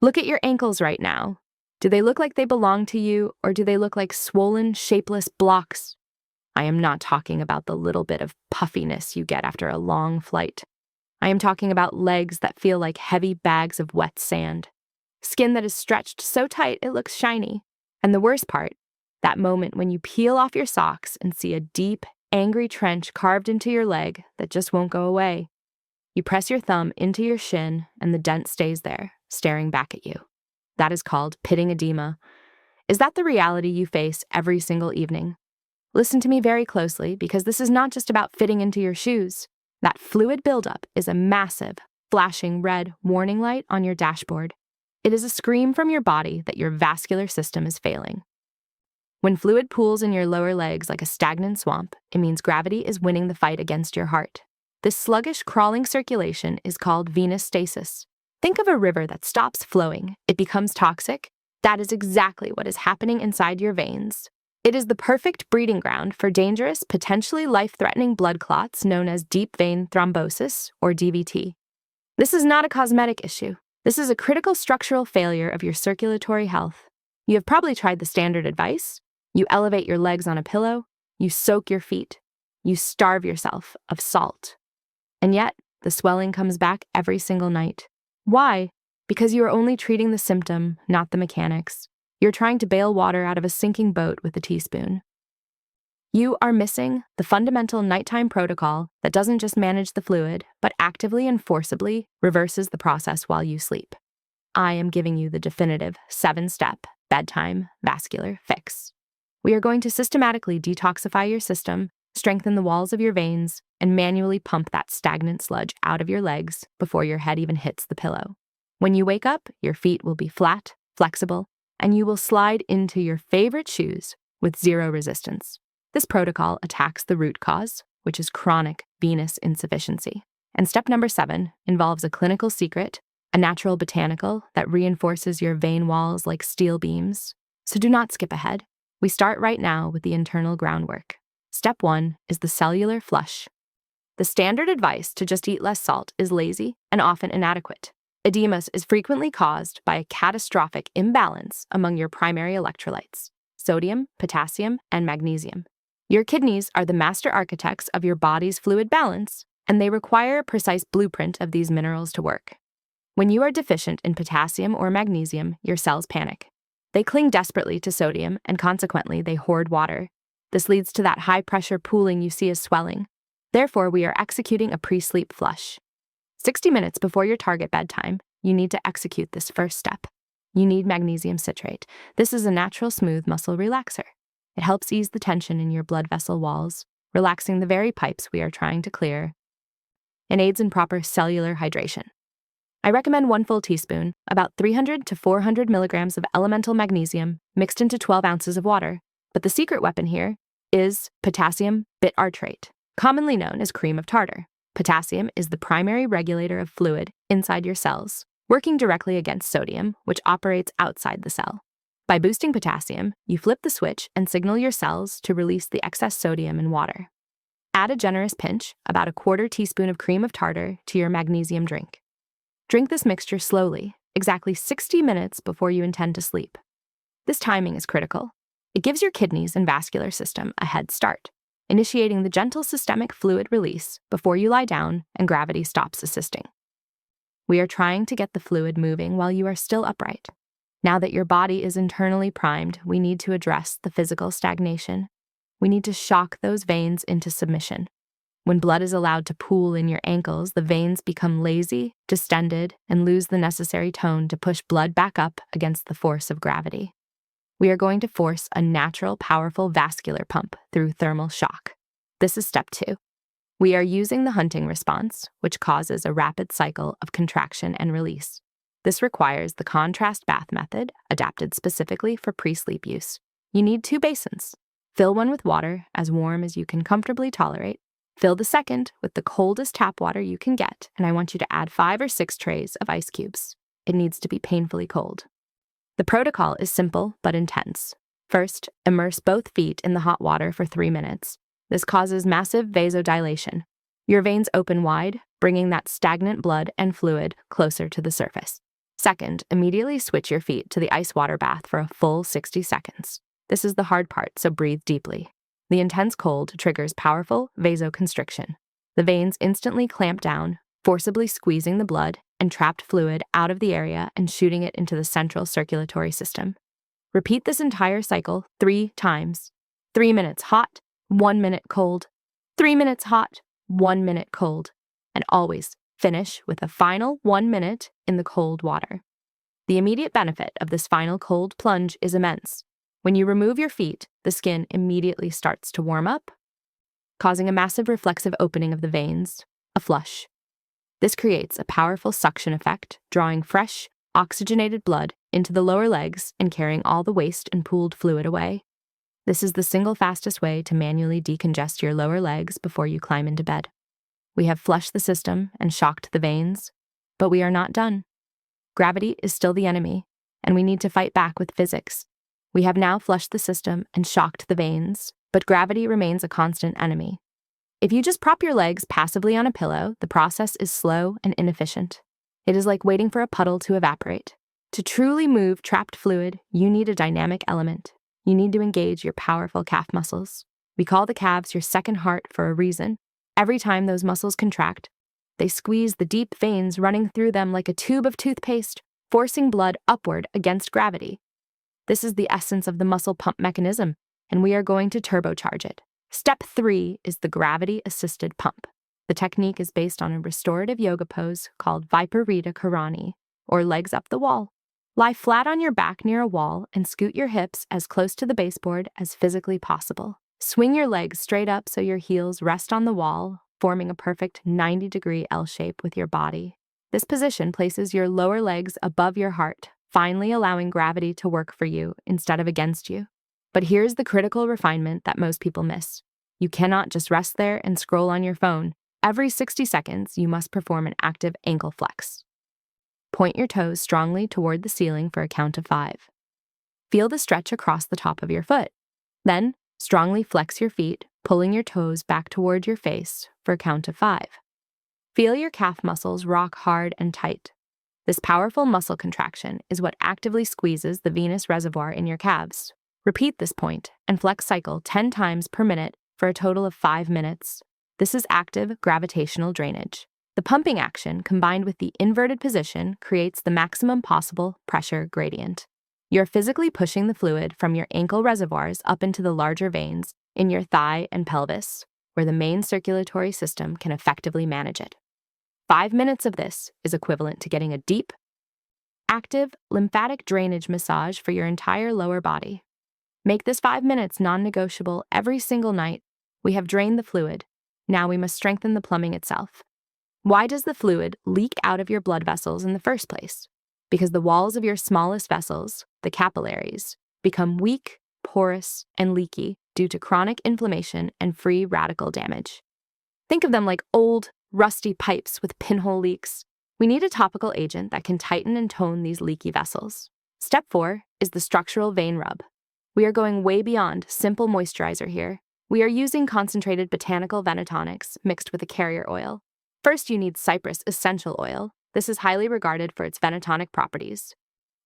Look at your ankles right now. Do they look like they belong to you, or do they look like swollen, shapeless blocks? I am not talking about the little bit of puffiness you get after a long flight. I am talking about legs that feel like heavy bags of wet sand. Skin that is stretched so tight it looks shiny. And the worst part, that moment when you peel off your socks and see a deep, angry trench carved into your leg that just won't go away. You press your thumb into your shin and the dent stays there, staring back at you. That is called pitting edema. Is that the reality you face every single evening? Listen to me very closely, because this is not just about fitting into your shoes. That fluid buildup is a massive, flashing red warning light on your dashboard. It is a scream from your body that your vascular system is failing. When fluid pools in your lower legs like a stagnant swamp, it means gravity is winning the fight against your heart. This sluggish, crawling circulation is called venous stasis. Think of a river that stops flowing. It becomes toxic. That is exactly what is happening inside your veins. It is the perfect breeding ground for dangerous, potentially life-threatening blood clots known as deep vein thrombosis, or DVT. This is not a cosmetic issue. This is a critical structural failure of your circulatory health. You have probably tried the standard advice. You elevate your legs on a pillow. You soak your feet. You starve yourself of salt. And yet, the swelling comes back every single night. Why? Because you are only treating the symptom, not the mechanics. You're trying to bail water out of a sinking boat with a teaspoon. You are missing the fundamental nighttime protocol that doesn't just manage the fluid, but actively and forcibly reverses the process while you sleep. I am giving you the definitive 7-step bedtime vascular fix. We are going to systematically detoxify your system, strengthen the walls of your veins, and manually pump that stagnant sludge out of your legs before your head even hits the pillow. When you wake up, your feet will be flat, flexible, and you will slide into your favorite shoes with zero resistance. This protocol attacks the root cause, which is chronic venous insufficiency. And step number 7 involves a clinical secret, a natural botanical that reinforces your vein walls like steel beams. So do not skip ahead. We start right now with the internal groundwork. Step 1 is the cellular flush. The standard advice to just eat less salt is lazy and often inadequate. Edema is frequently caused by a catastrophic imbalance among your primary electrolytes: sodium, potassium, and magnesium. Your kidneys are the master architects of your body's fluid balance, and they require a precise blueprint of these minerals to work. When you are deficient in potassium or magnesium, your cells panic. They cling desperately to sodium, and consequently, they hoard water. This leads to that high-pressure pooling you see as swelling. Therefore, we are executing a pre-sleep flush. 60 minutes before your target bedtime, you need to execute this first step. You need magnesium citrate. This is a natural, smooth muscle relaxer. It helps ease the tension in your blood vessel walls, relaxing the very pipes we are trying to clear, and aids in proper cellular hydration. I recommend 1 full teaspoon, about 300 to 400 milligrams of elemental magnesium mixed into 12 ounces of water. But the secret weapon here is potassium bitartrate, commonly known as cream of tartar. Potassium is the primary regulator of fluid inside your cells, working directly against sodium, which operates outside the cell. By boosting potassium, you flip the switch and signal your cells to release the excess sodium and water. Add a generous pinch, about 1/4 teaspoon of cream of tartar, to your magnesium drink. Drink this mixture slowly, exactly 60 minutes before you intend to sleep. This timing is critical. It gives your kidneys and vascular system a head start, initiating the gentle systemic fluid release before you lie down and gravity stops assisting. We are trying to get the fluid moving while you are still upright. Now that your body is internally primed, we need to address the physical stagnation. We need to shock those veins into submission. When blood is allowed to pool in your ankles, the veins become lazy, distended, and lose the necessary tone to push blood back up against the force of gravity. We are going to force a natural, powerful vascular pump through thermal shock. This is step 2. We are using the Hunting response, which causes a rapid cycle of contraction and release. This requires the contrast bath method, adapted specifically for pre-sleep use. You need 2 basins. Fill one with water as warm as you can comfortably tolerate. Fill the second with the coldest tap water you can get, and I want you to add 5 or 6 trays of ice cubes. It needs to be painfully cold. The protocol is simple but intense. First, immerse both feet in the hot water for 3 minutes. This causes massive vasodilation. Your veins open wide, bringing that stagnant blood and fluid closer to the surface. Second, immediately switch your feet to the ice water bath for a full 60 seconds. This is the hard part, so breathe deeply. The intense cold triggers powerful vasoconstriction. The veins instantly clamp down, forcibly squeezing the blood and trapped fluid out of the area and shooting it into the central circulatory system. Repeat this entire cycle 3 times. 3 minutes hot, 1 minute cold. 3 minutes hot, 1 minute cold. And always finish with a final 1 minute in the cold water. The immediate benefit of this final cold plunge is immense. When you remove your feet, the skin immediately starts to warm up, causing a massive reflexive opening of the veins, a flush. This creates a powerful suction effect, drawing fresh, oxygenated blood into the lower legs and carrying all the waste and pooled fluid away. This is the single fastest way to manually decongest your lower legs before you climb into bed. We have flushed the system and shocked the veins, but we are not done. Gravity is still the enemy, and we need to fight back with physics. We have now flushed the system and shocked the veins, but gravity remains a constant enemy. If you just prop your legs passively on a pillow, the process is slow and inefficient. It is like waiting for a puddle to evaporate. To truly move trapped fluid, you need a dynamic element. You need to engage your powerful calf muscles. We call the calves your second heart for a reason. Every time those muscles contract, they squeeze the deep veins running through them like a tube of toothpaste, forcing blood upward against gravity. This is the essence of the muscle pump mechanism, and we are going to turbocharge it. Step 3 is the gravity-assisted pump. The technique is based on a restorative yoga pose called Viparita Karani, or legs up the wall. Lie flat on your back near a wall and scoot your hips as close to the baseboard as physically possible. Swing your legs straight up so your heels rest on the wall, forming a perfect 90-degree L shape with your body. This position places your lower legs above your heart, finally allowing gravity to work for you instead of against you. But here's the critical refinement that most people miss. You cannot just rest there and scroll on your phone. Every 60 seconds, you must perform an active ankle flex. Point your toes strongly toward the ceiling for a count of 5. Feel the stretch across the top of your foot. Then, strongly flex your feet, pulling your toes back toward your face for a count of 5. Feel your calf muscles rock hard and tight. This powerful muscle contraction is what actively squeezes the venous reservoir in your calves. Repeat this point and flex cycle 10 times per minute for a total of 5 minutes. This is active gravitational drainage. The pumping action combined with the inverted position creates the maximum possible pressure gradient. You're physically pushing the fluid from your ankle reservoirs up into the larger veins in your thigh and pelvis, where the main circulatory system can effectively manage it. 5 minutes of this is equivalent to getting a deep, active lymphatic drainage massage for your entire lower body. Make this 5 minutes non-negotiable every single night. We have drained the fluid. Now we must strengthen the plumbing itself. Why does the fluid leak out of your blood vessels in the first place? Because the walls of your smallest vessels, the capillaries, become weak, porous, and leaky due to chronic inflammation and free radical damage. Think of them like old, rusty pipes with pinhole leaks. We need a topical agent that can tighten and tone these leaky vessels. Step 4 is the structural vein rub. We are going way beyond simple moisturizer here. We are using concentrated botanical venotonics mixed with a carrier oil. First, you need cypress essential oil. This is highly regarded for its venotonic properties,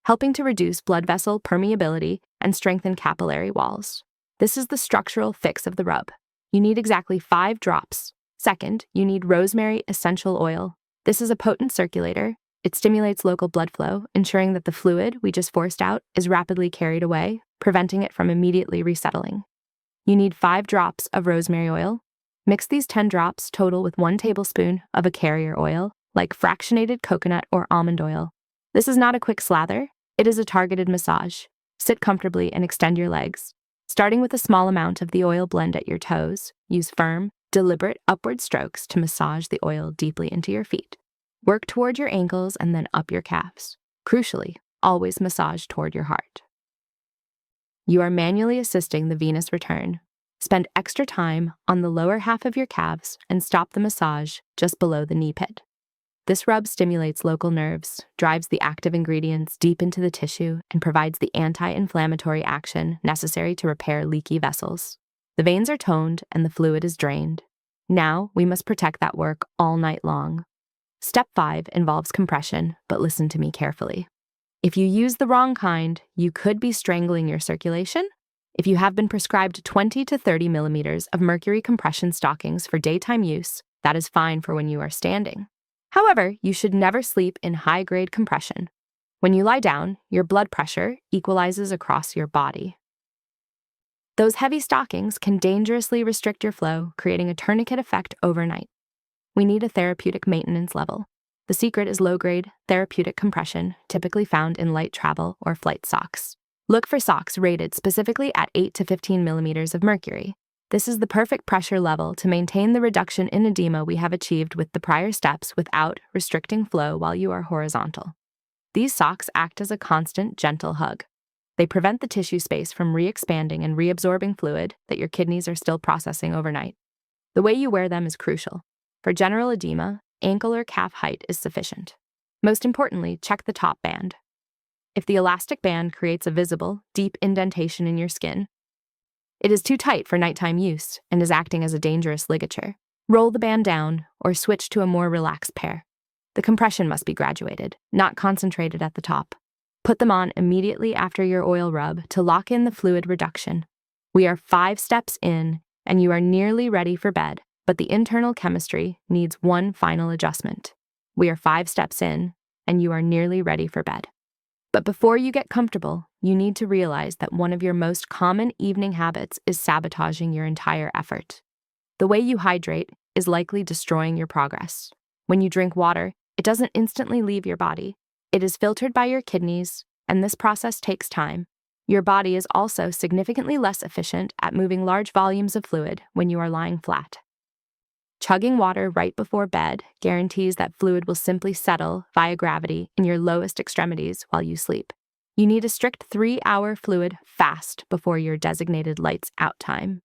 helping to reduce blood vessel permeability and strengthen capillary walls. This is the structural fix of the rub. You need exactly 5 drops. Second, you need rosemary essential oil. This is a potent circulator. It stimulates local blood flow, ensuring that the fluid we just forced out is rapidly carried away, preventing it from immediately resettling. You need 5 drops of rosemary oil. Mix these 10 drops total with 1 tablespoon of a carrier oil, like fractionated coconut or almond oil. This is not a quick slather. It is a targeted massage. Sit comfortably and extend your legs. Starting with a small amount of the oil blend at your toes, use firm, deliberate upward strokes to massage the oil deeply into your feet. Work toward your ankles and then up your calves. Crucially, always massage toward your heart. You are manually assisting the venous return. Spend extra time on the lower half of your calves and stop the massage just below the knee pit. This rub stimulates local nerves, drives the active ingredients deep into the tissue, and provides the anti-inflammatory action necessary to repair leaky vessels. The veins are toned and the fluid is drained. Now we must protect that work all night long. Step 5 involves compression, but listen to me carefully. If you use the wrong kind, you could be strangling your circulation. If you have been prescribed 20 to 30 millimeters of mercury compression stockings for daytime use, that is fine for when you are standing. However, you should never sleep in high-grade compression. When you lie down, your blood pressure equalizes across your body. Those heavy stockings can dangerously restrict your flow, creating a tourniquet effect overnight. We need a therapeutic maintenance level. The secret is low-grade, therapeutic compression, typically found in light travel or flight socks. Look for socks rated specifically at 8 to 15 millimeters of mercury. This is the perfect pressure level to maintain the reduction in edema we have achieved with the prior steps without restricting flow while you are horizontal. These socks act as a constant, gentle hug. They prevent the tissue space from re-expanding and reabsorbing fluid that your kidneys are still processing overnight. The way you wear them is crucial. For general edema, ankle or calf height is sufficient. Most importantly, check the top band. If the elastic band creates a visible, deep indentation in your skin, it is too tight for nighttime use and is acting as a dangerous ligature. Roll the band down or switch to a more relaxed pair. The compression must be graduated, not concentrated at the top. Put them on immediately after your oil rub to lock in the fluid reduction. We are 5 steps in, and you are nearly ready for bed, but the internal chemistry needs one final adjustment. We are 5 steps in, and you are nearly ready for bed. But before you get comfortable, you need to realize that one of your most common evening habits is sabotaging your entire effort. The way you hydrate is likely destroying your progress. When you drink water, it doesn't instantly leave your body. It is filtered by your kidneys, and this process takes time. Your body is also significantly less efficient at moving large volumes of fluid when you are lying flat. Chugging water right before bed guarantees that fluid will simply settle via gravity in your lowest extremities while you sleep. You need a strict 3-hour fluid fast before your designated lights out time.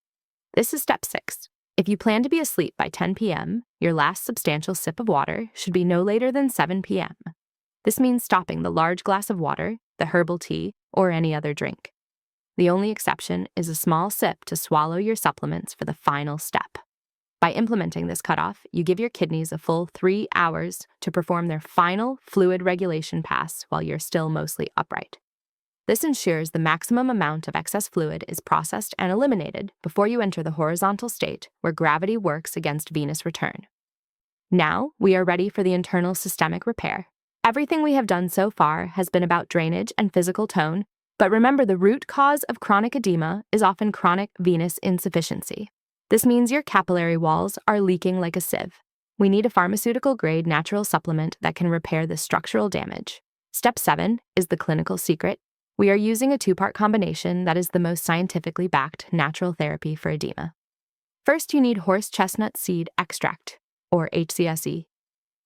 This is step 6. If you plan to be asleep by 10 p.m., your last substantial sip of water should be no later than 7 p.m. This means stopping the large glass of water, the herbal tea, or any other drink. The only exception is a small sip to swallow your supplements for the final step. By implementing this cutoff, you give your kidneys a full 3 hours to perform their final fluid regulation pass while you're still mostly upright. This ensures the maximum amount of excess fluid is processed and eliminated before you enter the horizontal state where gravity works against venous return. Now, we are ready for the internal systemic repair. Everything we have done so far has been about drainage and physical tone, but remember the root cause of chronic edema is often chronic venous insufficiency. This means your capillary walls are leaking like a sieve. We need a pharmaceutical-grade natural supplement that can repair this structural damage. Step 7 is the clinical secret. We are using a 2-part combination that is the most scientifically backed natural therapy for edema. First, you need horse chestnut seed extract, or HCSE.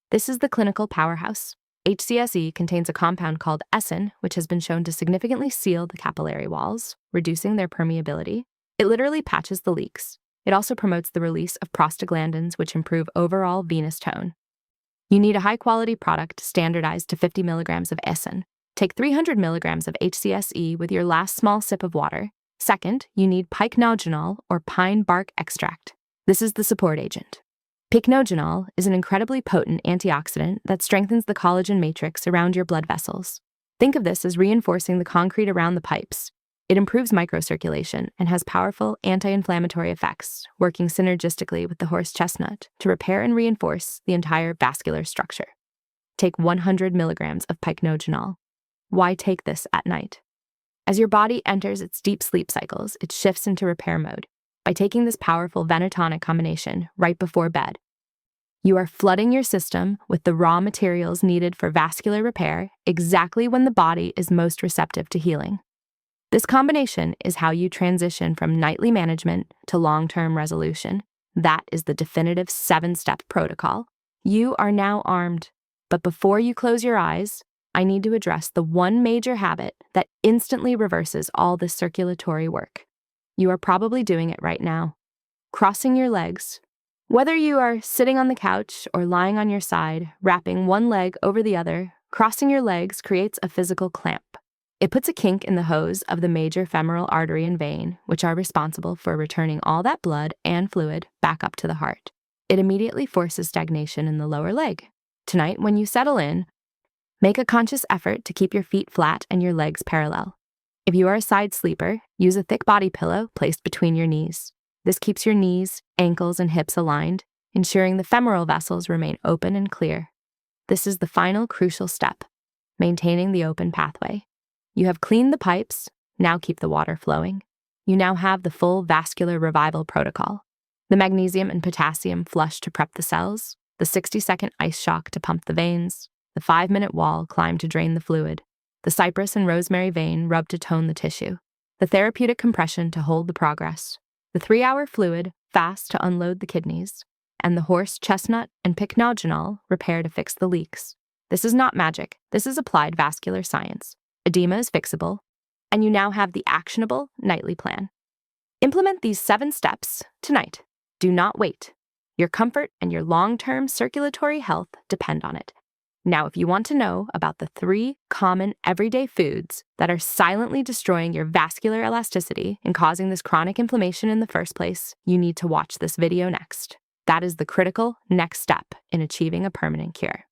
This is the clinical powerhouse. HCSE contains a compound called essin, which has been shown to significantly seal the capillary walls, reducing their permeability. It literally patches the leaks. It also promotes the release of prostaglandins, which improve overall venous tone. You need a high-quality product standardized to 50 milligrams of essin. Take 300 milligrams of HCSE with your last small sip of water. Second, you need pycnogenol, or pine bark extract. This is the support agent. Pycnogenol is an incredibly potent antioxidant that strengthens the collagen matrix around your blood vessels. Think of this as reinforcing the concrete around the pipes. It improves microcirculation and has powerful anti-inflammatory effects, working synergistically with the horse chestnut to repair and reinforce the entire vascular structure. Take 100 milligrams of pycnogenol. Why take this at night? As your body enters its deep sleep cycles, it shifts into repair mode. By taking this powerful venotonic combination right before bed, you are flooding your system with the raw materials needed for vascular repair exactly when the body is most receptive to healing. This combination is how you transition from nightly management to long-term resolution. That is the definitive 7-step protocol. You are now armed. But before you close your eyes, I need to address the one major habit that instantly reverses all this circulatory work. You are probably doing it right now. Crossing your legs. Whether you are sitting on the couch or lying on your side, wrapping one leg over the other, crossing your legs creates a physical clamp. It puts a kink in the hose of the major femoral artery and vein, which are responsible for returning all that blood and fluid back up to the heart. It immediately forces stagnation in the lower leg. Tonight, when you settle in, make a conscious effort to keep your feet flat and your legs parallel. If you are a side sleeper, use a thick body pillow placed between your knees. This keeps your knees, ankles, and hips aligned, ensuring the femoral vessels remain open and clear. This is the final crucial step, maintaining the open pathway. You have cleaned the pipes, now keep the water flowing. You now have the full vascular revival protocol. The magnesium and potassium flush to prep the cells, the 60-second ice shock to pump the veins, the 5-minute wall climb to drain the fluid, the cypress and rosemary vein rub to tone the tissue, the therapeutic compression to hold the progress, the 3-hour fluid fast to unload the kidneys, and the horse chestnut and pycnogenol repair to fix the leaks. This is not magic. This is applied vascular science. Edema is fixable, and you now have the actionable nightly plan. Implement these 7 steps tonight. Do not wait. Your comfort and your long-term circulatory health depend on it. Now, if you want to know about the 3 common everyday foods that are silently destroying your vascular elasticity and causing this chronic inflammation in the first place, you need to watch this video next. That is the critical next step in achieving a permanent cure.